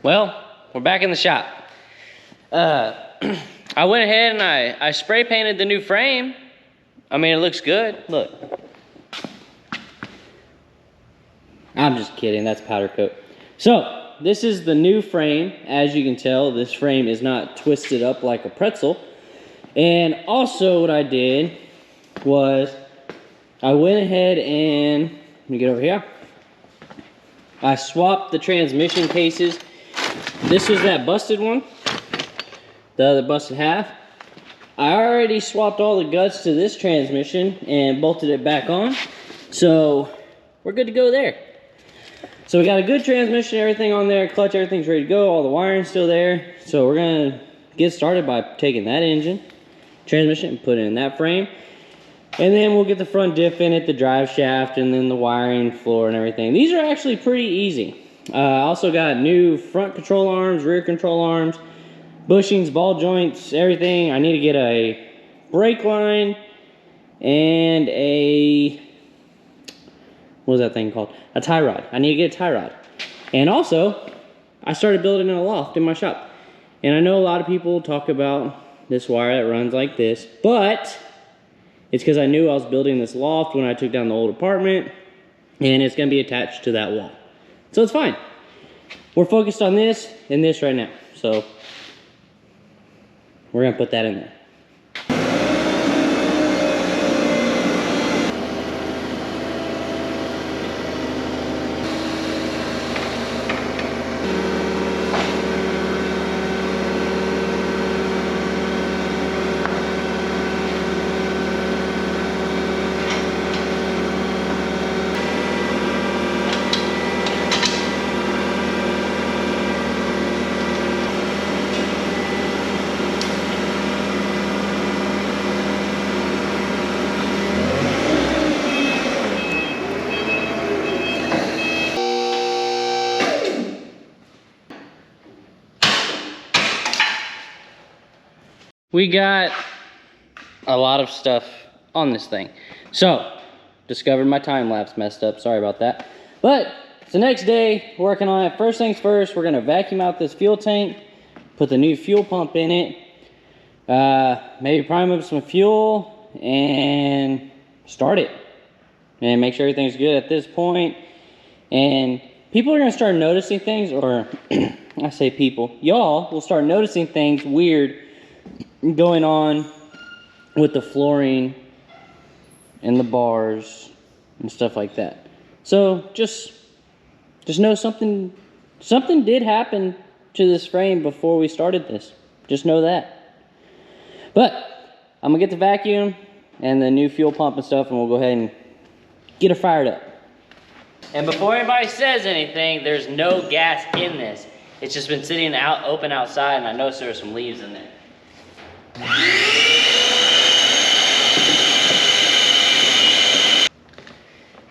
Well, we're back in the shop. I went ahead and I spray painted the new frame. I mean, it looks good. Look. I'm just kidding, that's powder coat. So, this is the new frame. As you can tell, this frame is not twisted up like a pretzel. And also what I did was, I went ahead and, let me get over here. I swapped the transmission cases. This was that busted one, the other busted half. I already swapped all the guts to this transmission and bolted it back on. So, we're good to go there. So we got a good transmission, everything on there, clutch, everything's ready to go, all the wiring's still there. So we're gonna get started by taking that engine, transmission, and put it in that frame. And then we'll get the front diff in it, the drive shaft, and then the wiring, floor, and everything. These are actually pretty easy. I also got new front control arms, rear control arms, bushings, ball joints, everything. I need to get a brake line and a, what was that thing called? A tie rod. I need to get a tie rod. And also, I started building a loft in my shop. And I know a lot of people talk about this wire that runs like this, but it's because I knew I was building this loft when I took down the old apartment, and it's gonna be attached to that wall. So it's fine. We're focused on this and this right now. So we're gonna put that in there. We got a lot of stuff on this thing. So, discovered my time lapse messed up, sorry about that. But, it's the next day, working on it. First things first, we're gonna vacuum out this fuel tank, put the new fuel pump in it, maybe prime up some fuel, and start it. And make sure everything's good at this point. And people are gonna start noticing things, or I say people, y'all will start noticing things weird going on with the flooring and the bars and stuff like that. So just know something did happen to this frame before we started this. Just know that. But I'm gonna get the vacuum and the new fuel pump and stuff, and we'll go ahead and get it fired up. And before anybody says anything, there's no gas in this. It's just been sitting out open outside, and I noticed there were some leaves in there.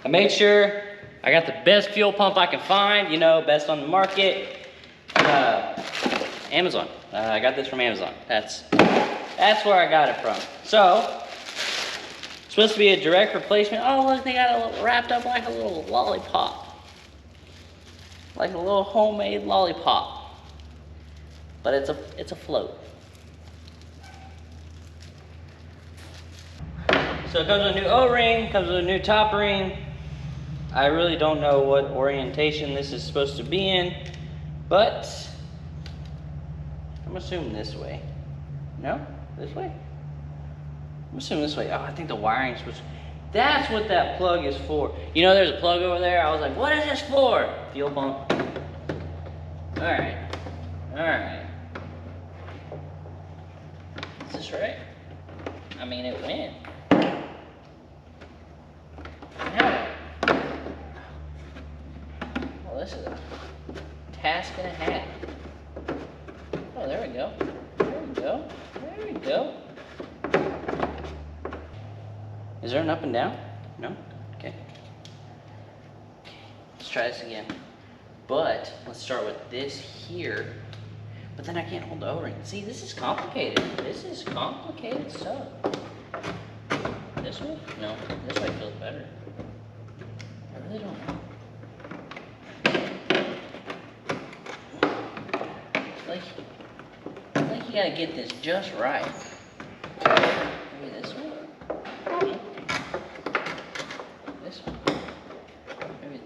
I made sure I got the best fuel pump I can find, you know, best on the market. Amazon. I got this from Amazon. That's where I got it from. So, it's supposed to be a direct replacement. Oh, look, they got it a little, wrapped up like a little lollipop. Like a little homemade lollipop. But it's a float. So it comes with a new O-ring, comes with a new top ring. I really don't know what orientation this is supposed to be in, but I'm assuming this way. No? This way? I'm assuming this way. Oh, I think the wiring's supposed to... That's what that plug is for. You know there's a plug over there? I was like, what is this for? Fuel pump. Alright. Alright. Is this right? I mean, it went. Well, this is a task and a half. Oh, there we go. There we go. There we go. Is there an up and down? No? Okay. Let's try this again. But let's start with this here. But then I can't hold the O-ring. See, this is complicated. This is complicated stuff. This way? No, this way feels better. I really don't know. gotta get this just right. Maybe this one? This one? Maybe.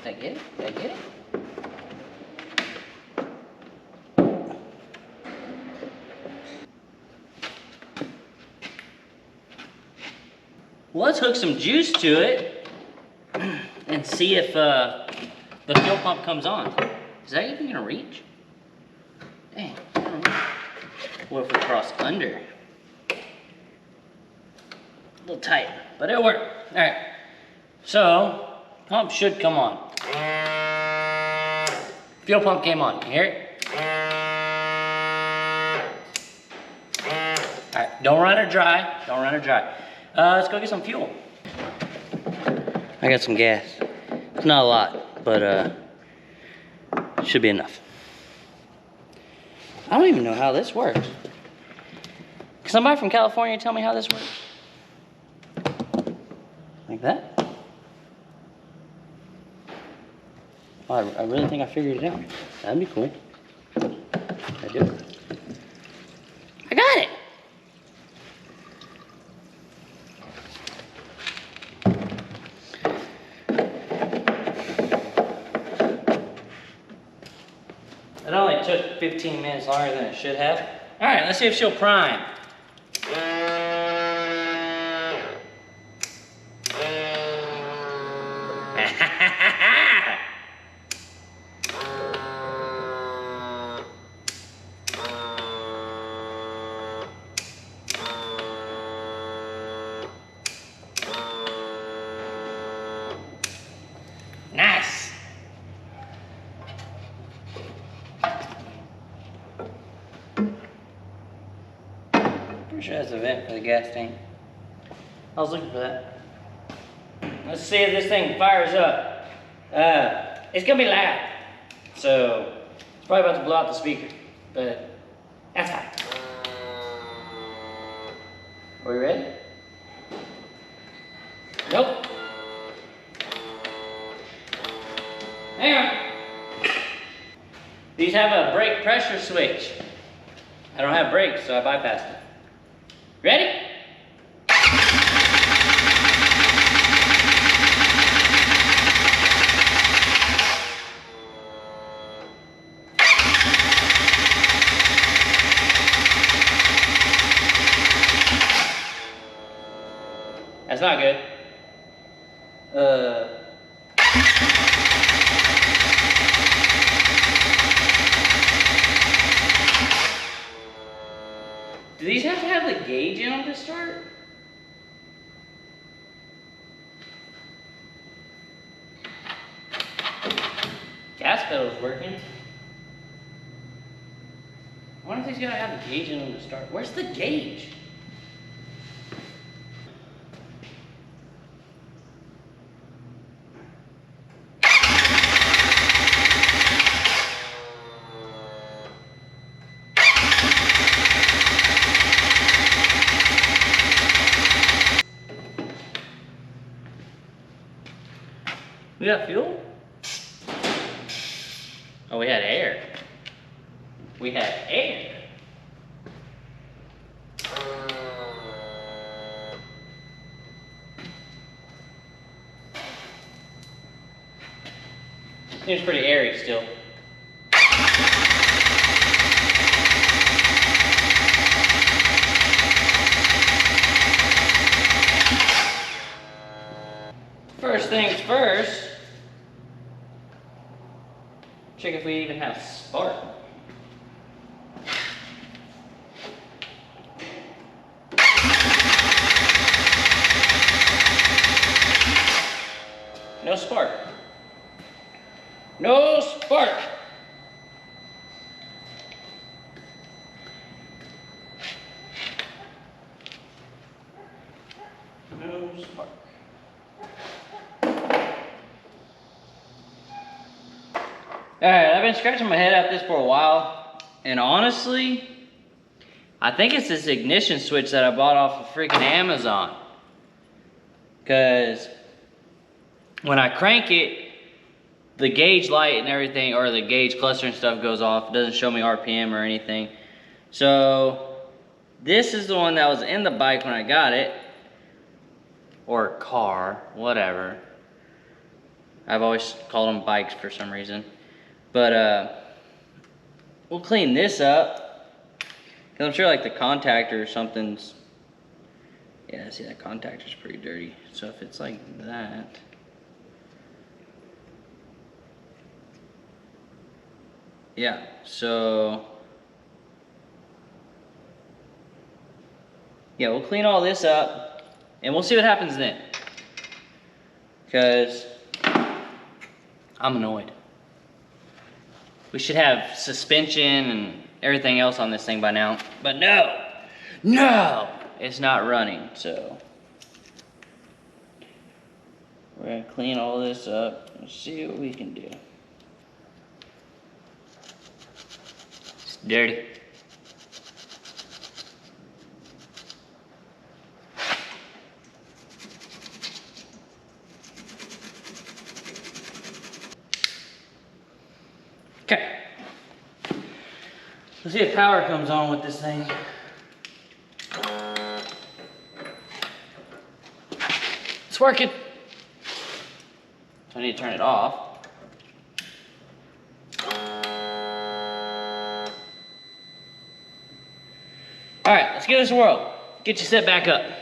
Did I get it? Did I get it? Well, let's hook some juice to it and see if the fuel pump comes on. Is that even gonna reach? Dang, I don't know. What if we cross under? A little tight, but it'll work. All right, so pump should come on. Fuel pump came on. You hear it? All right, don't run her dry. Don't run her dry. Let's go get some fuel. I got some gas. It's not a lot, but it should be enough. I don't even know how this works. Can somebody from California tell me how this works? Like that? Oh, I really think I figured it out. That'd be cool. I do. I got it! It only took 15 minutes longer than it should have. All right, let's see if she'll prime. Nice. Pretty sure that's a vent for the gas tank. I was looking for that. Let's see if this thing fires up. It's gonna be loud, so it's probably about to blow out the speaker, but that's fine. Are we ready? Nope. Hang on. These have a brake pressure switch. I don't have brakes, so I bypassed it. Ready? That's not good. Do these have to have the gauge in them to start? Gas pedal's working. I wonder if these gotta have the gauge in them to start. Where's the gauge? We got fuel? Oh, we had air. We had air. Seems pretty airy still. First things first, check if we even have spark. No spark. No spark. No spark. Alright, I've been scratching my head at this for a while, and honestly, I think it's this ignition switch that I bought off of freaking Amazon. Because when I crank it, the gauge light and everything, or the gauge cluster and stuff goes off. It doesn't show me RPM or anything. So this is the one that was in the bike when I got it, or car, whatever. I've always called them bikes for some reason. But we'll clean this up, because I'm sure like the contactor or something's, yeah, see that contactor's pretty dirty. So if it's like that, yeah, so yeah, we'll clean all this up and we'll see what happens then, because I'm annoyed. We should have suspension and everything else on this thing by now, but no, it's not running. So we're gonna clean all this up and see what we can do. It's dirty. Okay. Let's see if power comes on with this thing. It's working. So I need to turn it off. All right, let's give this a whirl. Get you set back up.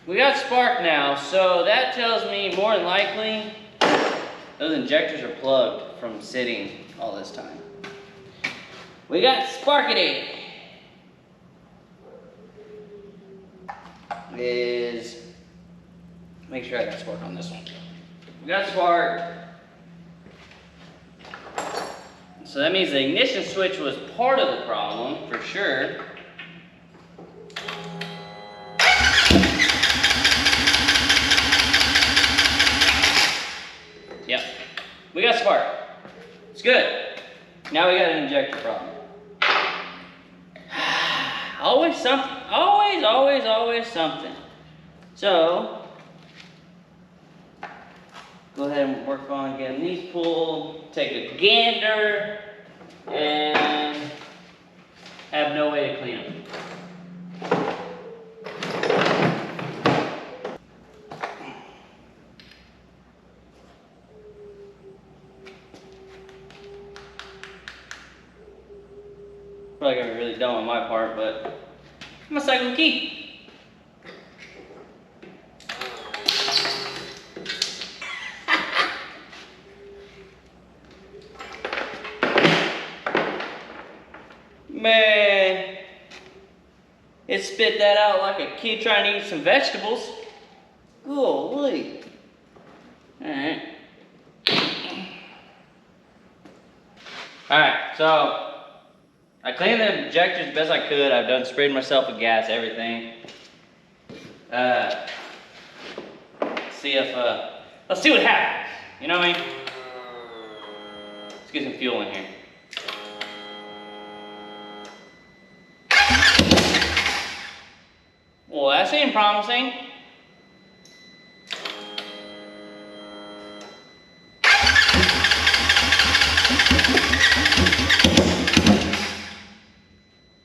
We got spark now, so that tells me more than likely those injectors are plugged from sitting all this time. We got sparkity. Make sure I got spark on this one. We got spark. So that means the ignition switch was part of the problem for sure. Yep, we got spark. It's good. Now we got an injector problem. Always something. Always something. So, go ahead and work on getting these pulled. Take a gander, and have no way to clean them. Probably gonna be really dumb on my part, but I'm gonna cycle the key. Man, it spit that out like a kid trying to eat some vegetables. Golly. Alright. Alright, so I cleaned the injectors as best I could. I've done sprayed myself with gas, everything. See if let's see what happens. You know what I mean? Let's get some fuel in here. Well, that seemed promising.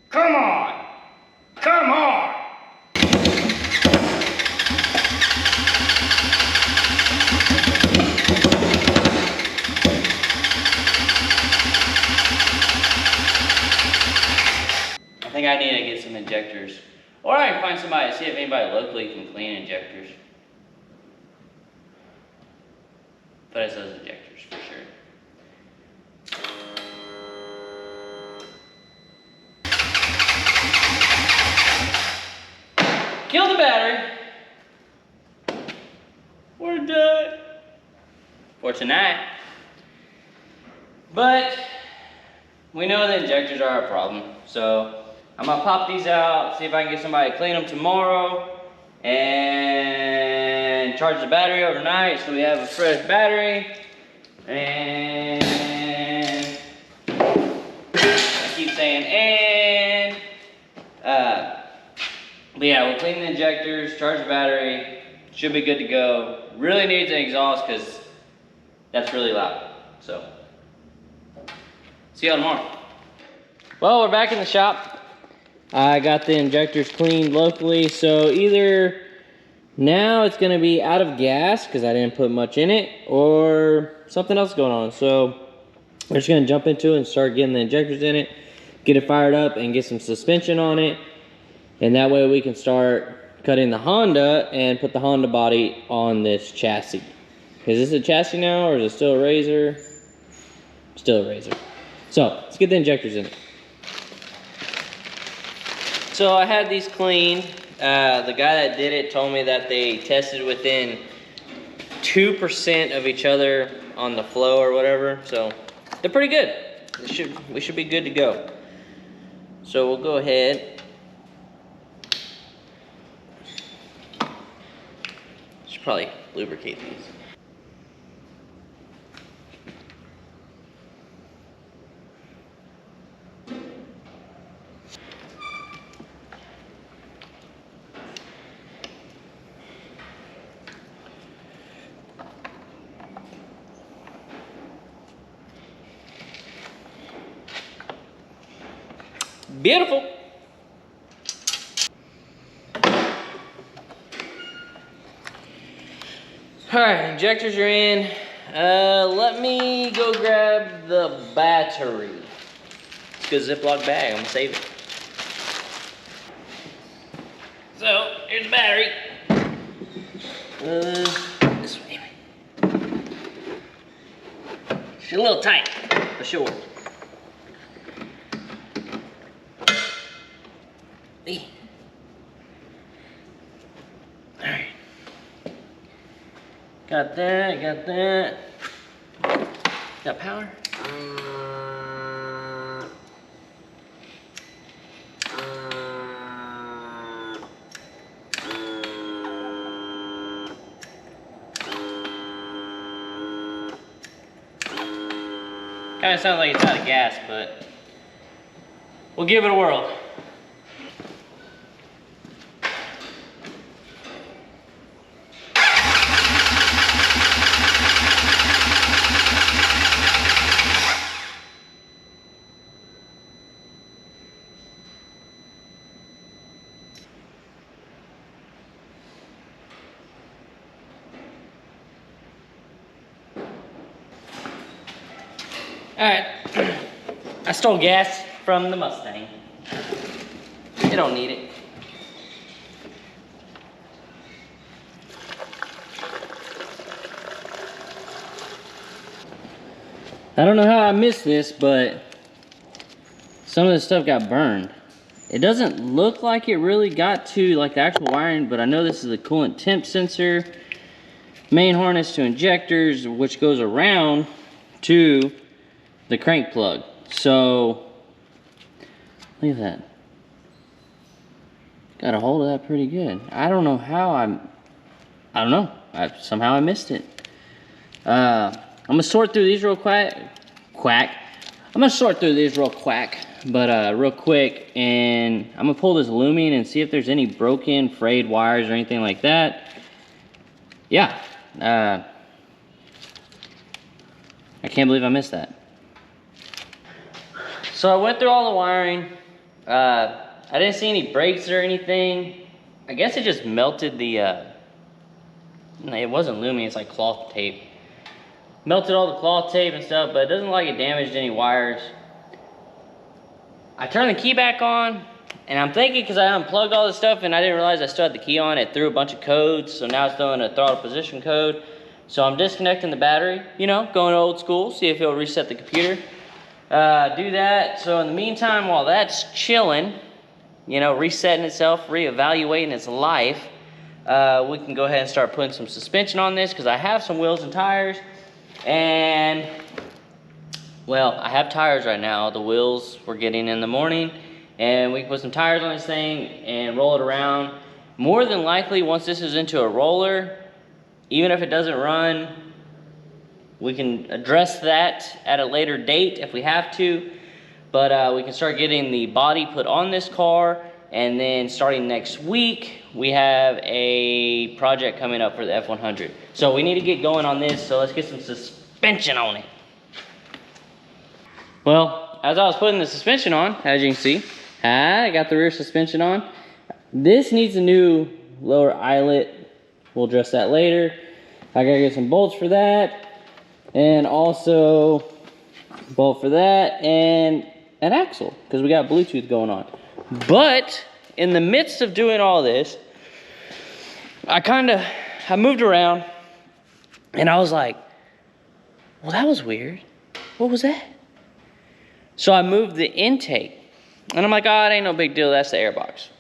Come on! Come on! I think I need to get some injectors. Or I can find somebody, see if anybody locally can clean injectors. but it's those injectors for sure. Kill the battery. We're done for tonight. But we know the injectors are a problem, so I'm gonna pop these out, see if I can get somebody to clean them tomorrow, and charge the battery overnight so we have a fresh battery. And I keep saying but yeah, we'll clean the injectors, charge the battery, should be good to go. Really needs an exhaust because that's really loud. So, see y'all tomorrow. Well, we're back in the shop. I got the injectors cleaned locally, so either now it's gonna be out of gas because I didn't put much in it, or something else going on. So we're just gonna jump into it and start getting the injectors in it, get it fired up and get some suspension on it. And that way we can start cutting the Honda and put the Honda body on this chassis. Is this a chassis now or is it still a RZR? Still a RZR. So let's get the injectors in it. So I had these cleaned. The guy that did it told me that they tested within 2% of each other on the flow or whatever. So they're pretty good. We should be good to go. So we'll go ahead. Should probably lubricate these. Beautiful. All right, injectors are in. Let me go grab the battery. It's a good Ziploc bag, I'm gonna save it. So, here's the battery. This way. She's a little tight, for sure. Alright. Got that, got that. Got power? Kinda sounds like it's out of gas, but we'll give it a whirl. Alright, I stole gas from the Mustang. You don't need it. I don't know how I missed this, but some of this stuff got burned. It doesn't look like it really got to like the actual wiring, but I know this is a coolant temp sensor, main harness to injectors, which goes around to the crank plug. So look at that. Got a hold of that pretty good. I don't know how I don't know. Somehow I missed it. I'm gonna sort through these real quick. I'm gonna sort through these real quick, but real quick, and I'm gonna pull this Lumion and see if there's any broken, frayed wires or anything like that. Yeah. I can't believe I missed that. So I went through all the wiring. I didn't see any breaks or anything. I guess it just melted the, it wasn't Lumion, it's like cloth tape. Melted all the cloth tape and stuff, but it doesn't look like it damaged any wires. I turned the key back on, and I'm thinking because I unplugged all this stuff and I didn't realize I still had the key on, it threw a bunch of codes, so now it's throwing a throttle position code. So I'm disconnecting the battery, you know, going old school, see if it'll reset the computer. Do that. So in the meantime, while that's chilling, you know, resetting itself, reevaluating its life, we can go ahead and start putting some suspension on this, because I have some wheels and tires. And, well, I have tires right now. The wheels we're getting in the morning, and we can put some tires on this thing and roll it around. More than likely, once this is into a roller, even if it doesn't run, we can address that at a later date if we have to. But we can start getting the body put on this car, and then starting next week, we have a project coming up for the F100. So we need to get going on this, so let's get some suspension on it. Well, as I was putting the suspension on, as you can see, I got the rear suspension on. This needs a new lower eyelet. We'll address that later. I gotta get some bolts for that, and also bolt for that, and an axle, because we got Bluetooth going on. But in the midst of doing all this, I moved around, and I was like, well, that was weird. What was that? So I moved the intake, and I'm like, oh, it ain't no big deal, that's the air box.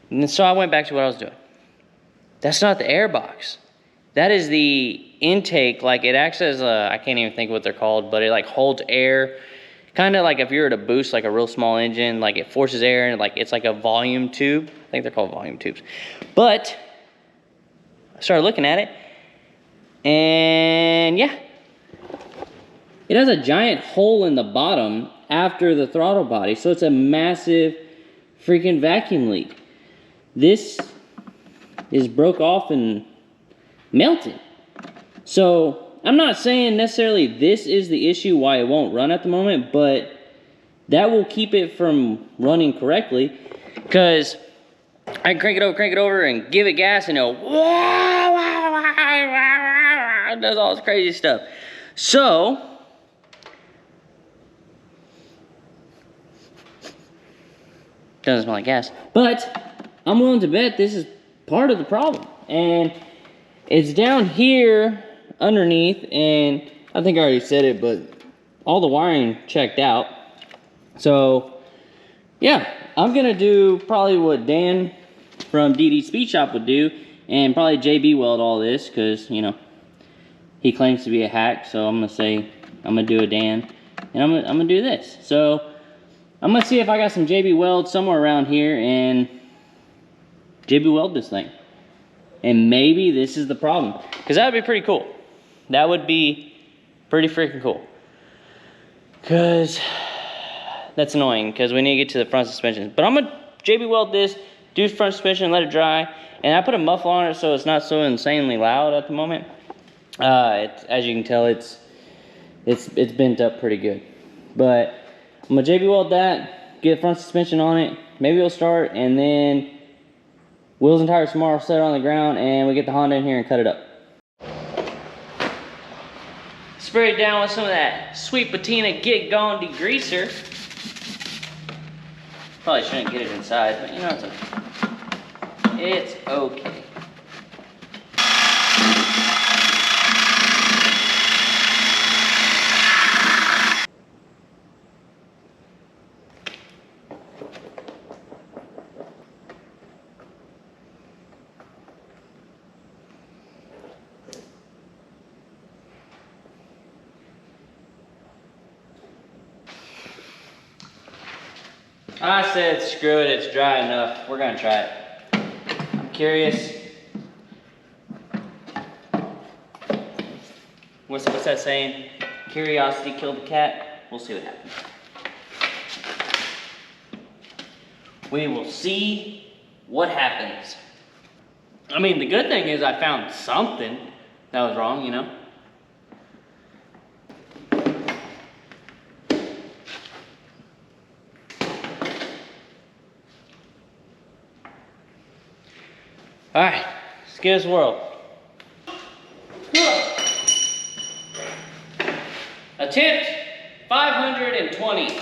And so I went back to what I was doing. That's not the air box. That is the intake. Like, it acts as a, I can't even think what they're called, but it like holds air. Kind of like if you were to boost like a real small engine, like it forces air, and like it's like a volume tube. I think they're called volume tubes. But I started looking at it, and yeah, it has a giant hole in the bottom after the throttle body, so it's a massive freaking vacuum leak. This is broke off and melted. So I'm not saying necessarily this is the issue why it won't run at the moment, but that will keep it from running correctly, because I can crank it over and give it gas, and it'll it does all this crazy stuff. So doesn't smell like gas, but I'm willing to bet this is part of the problem, and it's down here underneath, and I think I already said it, but all the wiring checked out. So yeah, I'm gonna do probably what Dan from DD Speed Shop would do, and probably JB weld all this, because, you know, he claims to be a hack. So I'm gonna say I'm gonna do a Dan, and I'm gonna do this. So I'm gonna see if I got some JB weld somewhere around here and JB weld this thing. And maybe this is the problem, because that would be pretty cool. That would be pretty freaking cool. Because that's annoying, because we need to get to the front suspension. But I'm gonna JB weld this, do front suspension, let it dry, and I put a muffler on it so it's not so insanely loud at the moment. As you can tell, it's bent up pretty good. But I'm gonna JB weld that, get front suspension on it, maybe it'll start, and then wheels and tires tomorrow set on the ground, and we get the Honda in here and cut it up. Spray it down with some of that Sweet Patina Get Gone degreaser. Probably shouldn't get it inside, but you know, it's okay. It's okay. I said screw it, it's dry enough. We're gonna try it. I'm curious. What's that saying? Curiosity killed the cat. We'll see what happens. We will see what happens. I mean, the good thing is I found something that was wrong, you know? All right, let's get this whirled. Attempt 520.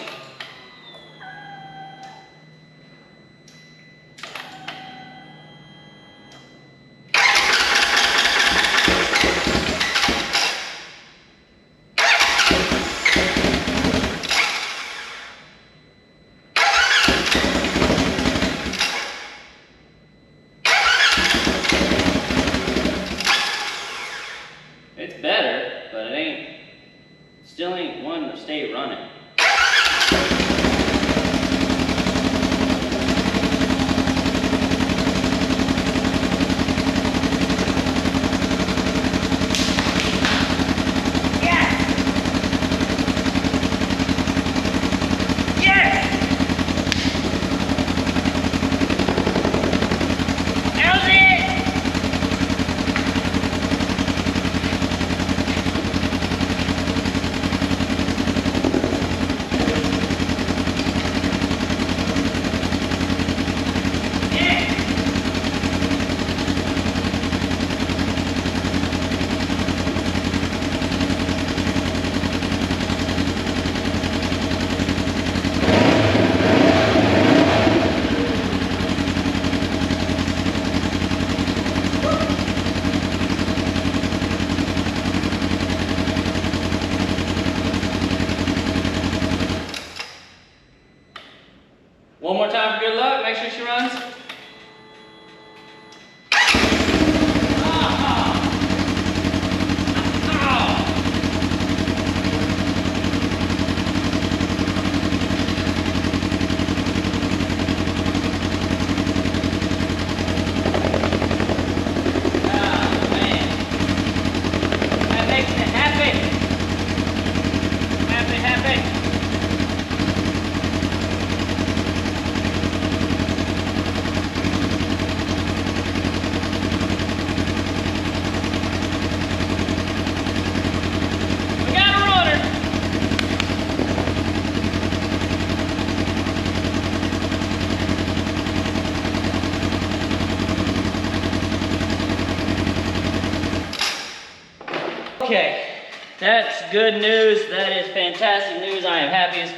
Okay, that's good news. That is fantastic news. I am happy as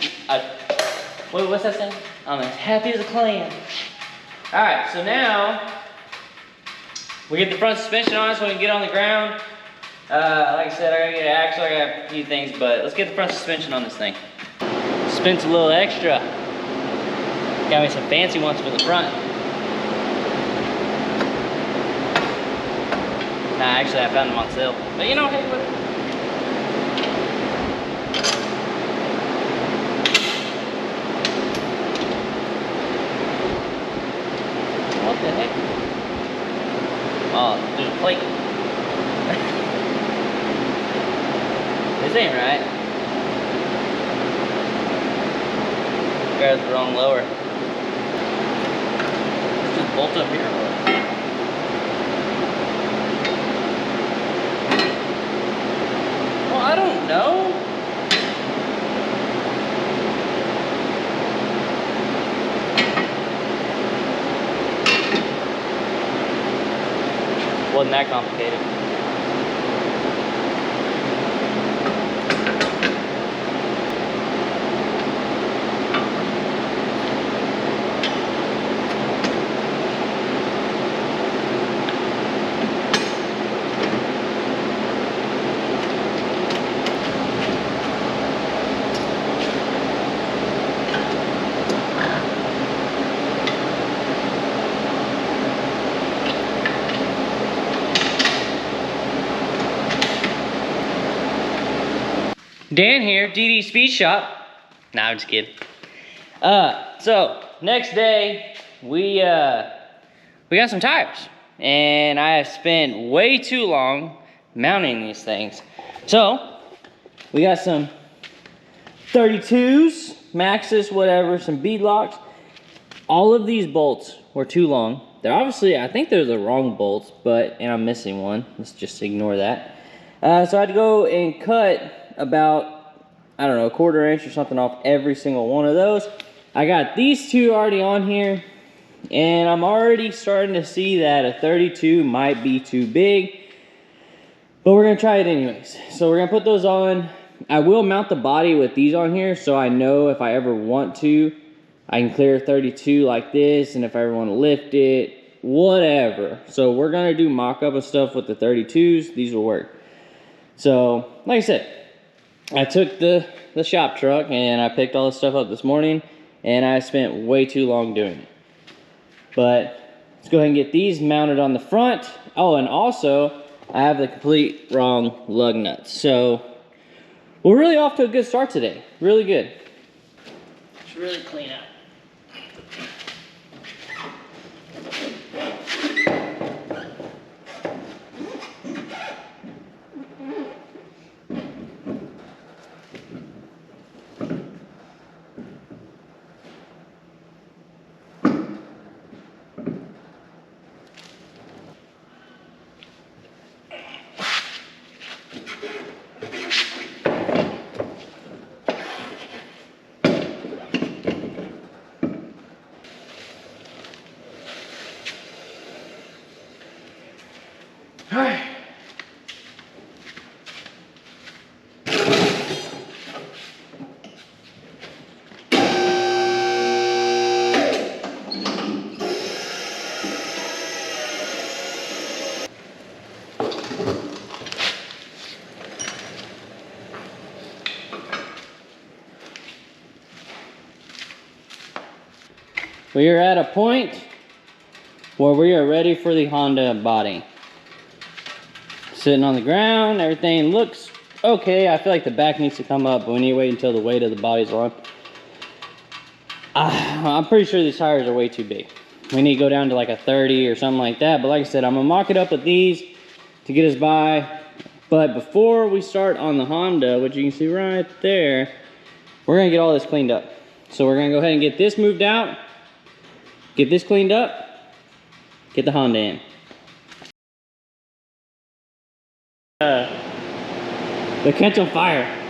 what's that saying? I'm as happy as a clam. All right, so now we get the front suspension on so we can get on the ground. Like I said, I gotta get an axle, I got a few things, but let's get the front suspension on this thing. Spent a little extra. Got me some fancy ones for the front. Nah, actually I found them on sale. But you know, hey, what? What the heck? Oh, there's a plate. This ain't right. Grab the wrong lower. Just bolt up here. Well, I don't know. Wasn't that complicated. Dan here, DD Speed Shop. Nah, I'm just kidding. So next day we got some tires, and I have spent way too long mounting these things. So we got some 32s, Maxxis, whatever, some bead locks. All of these bolts were too long. They're obviously, I think they're the wrong bolts, and I'm missing one. Let's just ignore that. So I had to go and cut about, I don't know, a 1/4 inch or something off every single one of those. I got these two already on here, and I'm already starting to see that a 32 might be too big, but we're gonna try it anyways. So we're gonna put those on. I will mount the body with these on here, so I know if I ever want to, I can clear 32 like this, and if I ever want to lift it, whatever. So we're gonna do mock-up and stuff with the 32s. These will work. So, like I said, I took the shop truck and I picked all this stuff up this morning, and I spent way too long doing it. But let's go ahead and get these mounted on the front. Oh, and also I have the complete wrong lug nuts. So we're really off to a good start today. Really good. Let's really clean up. All right. We are at a point where we are ready for the Honda body. Sitting on the ground, everything looks okay. I feel like the back needs to come up, but we need to wait until the weight of the body's on. I'm pretty sure these tires are way too big. We need to go down to like a 30 or something like that. But like I said, I'm gonna mock it up with these to get us by. But before we start on the Honda, which you can see right there, we're gonna get all this cleaned up. So we're gonna go ahead and get this moved out, get this cleaned up, get the Honda in. The catch on fire.